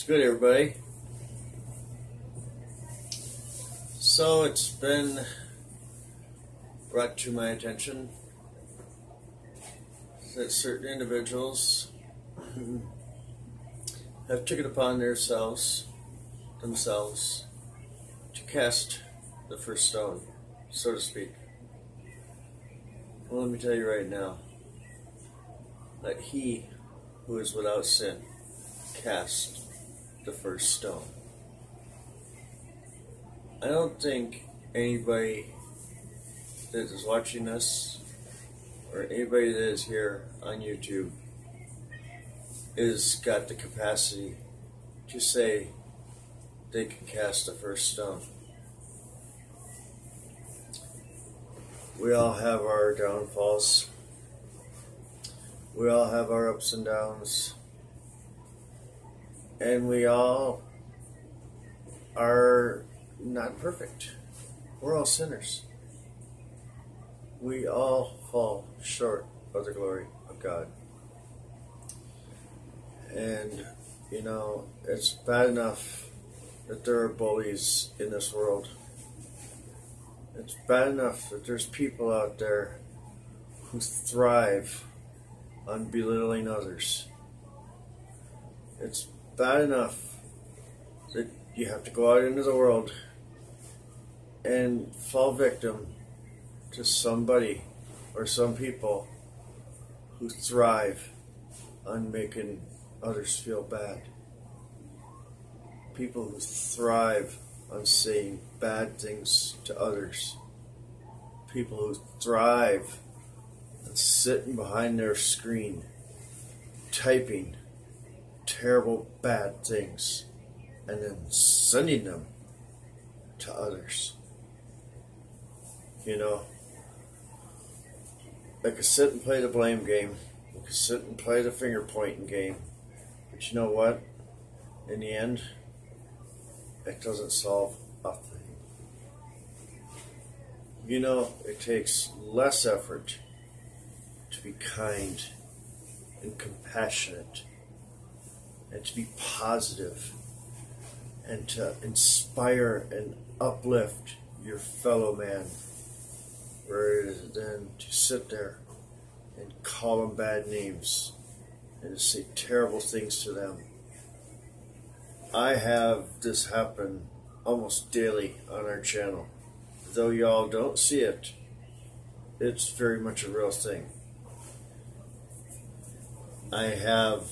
It's good, everybody. So it's been brought to my attention that certain individuals have taken upon themselves to cast the first stone, so to speak. Well, let me tell you right now, let he who is without sin cast the first stone. I don't think anybody that is watching this or anybody that is here on YouTube is got the capacity to say they can cast the first stone. We all have our downfalls. We all have our ups and downs. And we all are not perfect. We're all sinners. We all fall short of the glory of God. And, it's bad enough that there are bullies in this world. It's bad enough that there's people out there who thrive on belittling others. It's bad enough that you have to go out into the world and fall victim to somebody or some people who thrive on making others feel bad. People who thrive on saying bad things to others. People who thrive on sitting behind their screen, typing terrible bad things and then sending them to others. I could sit and play the blame game. I could sit and play the finger pointing game. But you know what? In the end, it doesn't solve a thing. It takes less effort to be kind and compassionate and to be positive and to inspire and uplift your fellow man, rather than to sit there and call them bad names and to say terrible things to them. I have this happen almost daily on our channel. Though y'all don't see it, it's very much a real thing. I have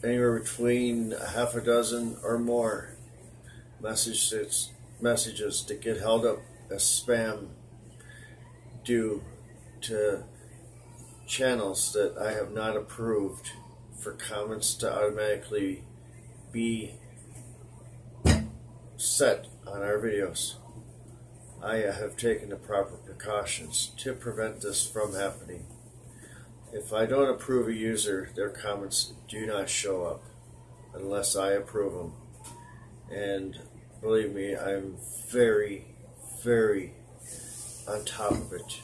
anywhere between a half a dozen or more messages that get held up as spam due to channels that I have not approved for comments to automatically be set on our videos. I have taken the proper precautions to prevent this from happening. If I don't approve a user, their comments do not show up unless I approve them. And believe me, I'm very, very on top of it.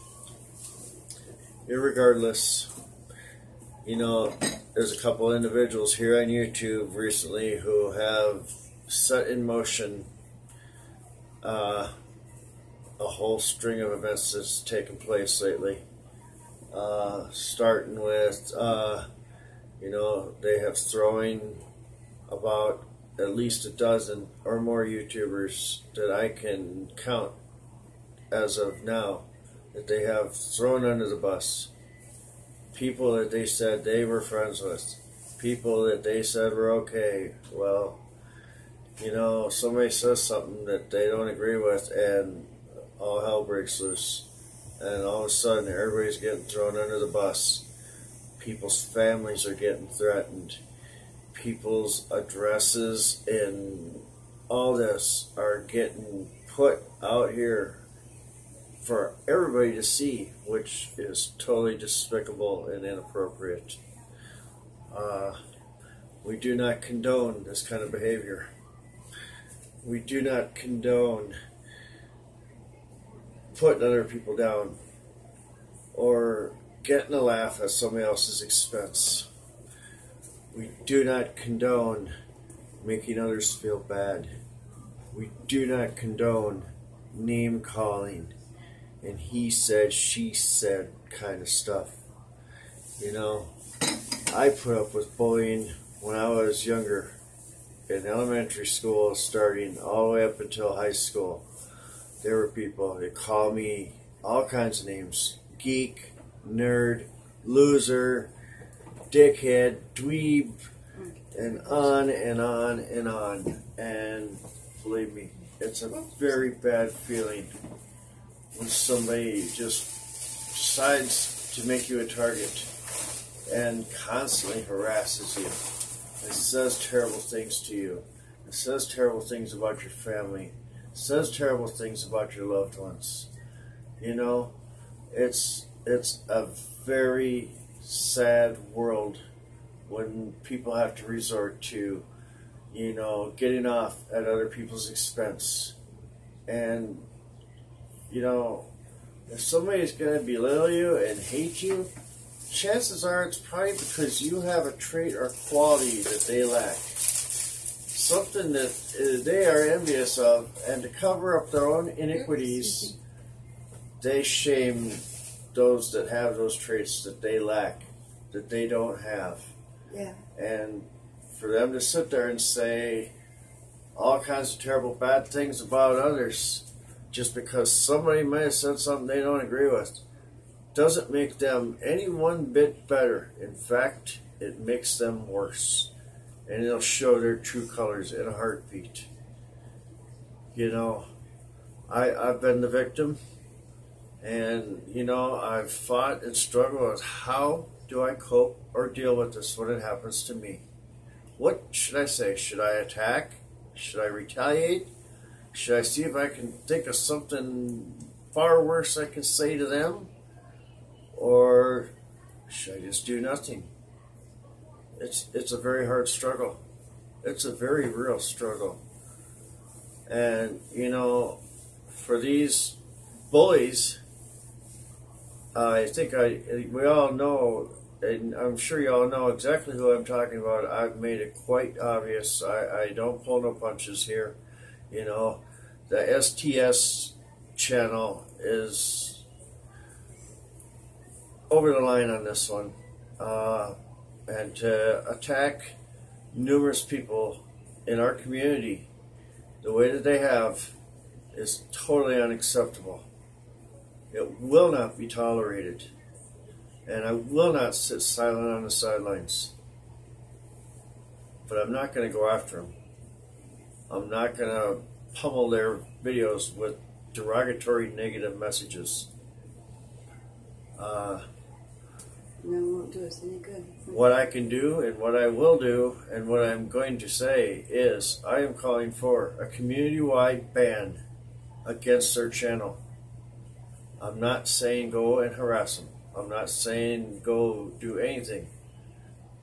Irregardless, there's a couple individuals here on YouTube recently who have set in motion a whole string of events that's taken place lately. Starting with, they have thrown about at least a dozen or more YouTubers that I can count as of now that they have thrown under the bus. People that they said they were friends with. People that they said were okay. Well, somebody says something that they don't agree with and all hell breaks loose. And all of a sudden everybody's getting thrown under the bus. People's families are getting threatened. People's addresses and all this are getting put out here for everybody to see, which is totally despicable and inappropriate. We do not condone this kind of behavior. We do not condone putting other people down or getting a laugh at somebody else's expense. We do not condone making others feel bad. We do not condone name calling and he said, she said kind of stuff. You know, I put up with bullying when I was younger, in elementary school, starting all the way up until high school. There were people that called me all kinds of names: geek, nerd, loser, dickhead, dweeb, and on and on and on. And believe me, it's a very bad feeling when somebody just decides to make you a target and constantly harasses you. It says terrible things to you. It says terrible things about your family. It says terrible things about your loved ones. You know, it's a very sad world when people have to resort to, you know, getting off at other people's expense. And, you know, if somebody's going to belittle you and hate you, chances are it's probably because you have a trait or quality that they lack. Something that they are envious of, and to cover up their own iniquities, they shame those that have those traits that they lack, that they don't have. Yeah. And for them to sit there and say all kinds of terrible bad things about others just because somebody might have said something they don't agree with doesn't make them any one bit better. In fact, it makes them worse. And it'll show their true colors in a heartbeat. You know, I've been the victim, and, you know, I've fought and struggled with how do I cope or deal with this when it happens to me. What should I say? Should I attack? Should I retaliate? Should I see if I can think of something far worse I can say to them? Or should I just do nothing? It's a very hard struggle. It's a very real struggle. And, you know, for these bullies, I think we all know, and I'm sure you all know exactly who I'm talking about. I've made it quite obvious. I don't pull no punches here. You know, the STS channel is over the line on this one. And to attack numerous people in our community the way that they have is totally unacceptable. It will not be tolerated. And I will not sit silent on the sidelines. But I'm not going to go after them. I'm not going to pummel their videos with derogatory negative messages. No, it won't do us any good. What I can do and what I will do and what I'm going to say is I am calling for a community-wide ban against their channel. I'm not saying go and harass them. I'm not saying go do anything.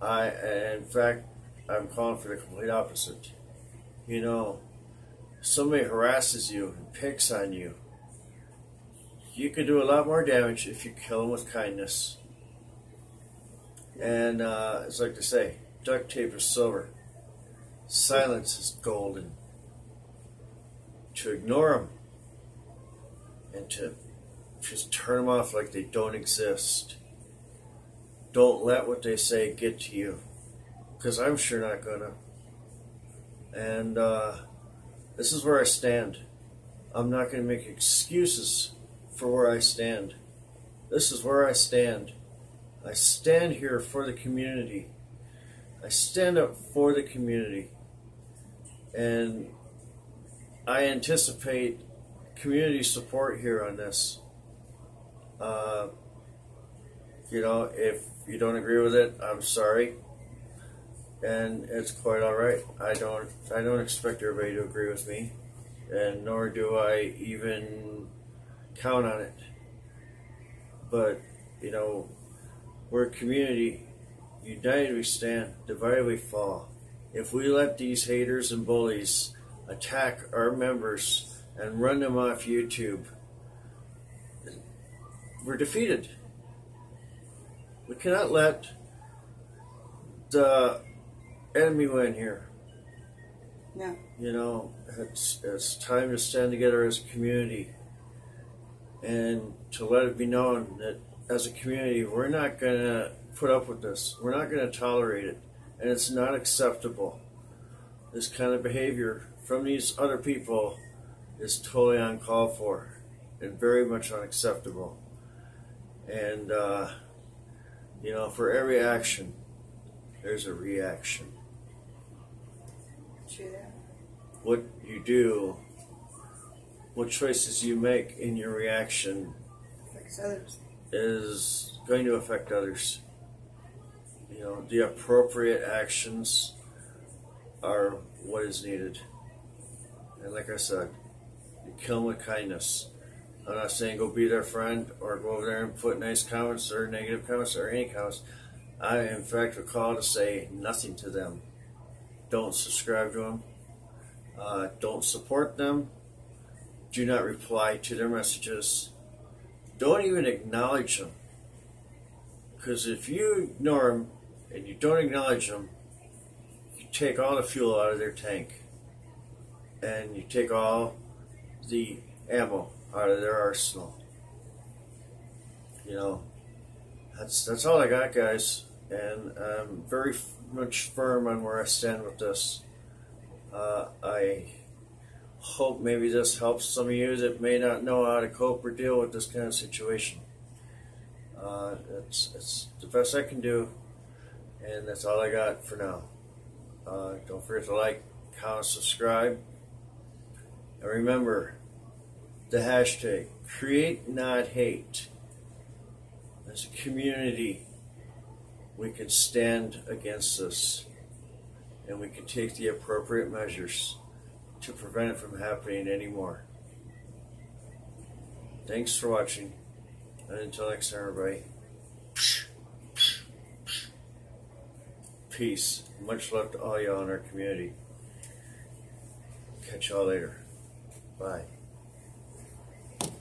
In fact, I'm calling for the complete opposite. You know, if somebody harasses you and picks on you, you can do a lot more damage if you kill them with kindness. And it's like they say, duct tape is silver. Silence is golden. To ignore them and to just turn them off like they don't exist. Don't let what they say get to you, because I'm sure not gonna. And this is where I stand. I'm not going to make excuses for where I stand. This is where I stand. I stand here for the community. I stand up for the community. And I anticipate community support here on this. You know, if you don't agree with it, I'm sorry. And it's quite alright. I don't expect everybody to agree with me. And nor do I even count on it. But, you know, we're a community. United we stand, divided we fall. If we let these haters and bullies attack our members and run them off YouTube, we're defeated. We cannot let the enemy win here. Yeah. You know, it's time to stand together as a community and to let it be known that as a community, we're not going to put up with this. We're not going to tolerate it. And it's not acceptable. This kind of behavior from these other people is totally uncalled for and very much unacceptable. And, you know, for every action, there's a reaction. True that. What you do, what choices you make in your reaction Affects others. is going to affect others. You know, the appropriate actions are what is needed. And like I said, you kill them with kindness. I'm not saying go be their friend or go over there and put nice comments or negative comments or any comments. I, in fact, would call to say nothing to them. Don't subscribe to them. Don't support them. Do not reply to their messages. Don't even acknowledge them. Because if you ignore them and you don't acknowledge them, you take all the fuel out of their tank. And you take all the ammo out of their arsenal. You know, that's all I got, guys. And I'm very much firm on where I stand with this. I hope maybe this helps some of you that may not know how to cope or deal with this kind of situation. It's the best I can do, and that's all I got for now. Don't forget to like, comment, subscribe, and remember the hashtag create not hate. As a community, we can stand against this, and we can take the appropriate measures to prevent it from happening anymore. Thanks for watching, and until next time, everybody, peace. Much love to all y'all in our community. Catch y'all later. Bye.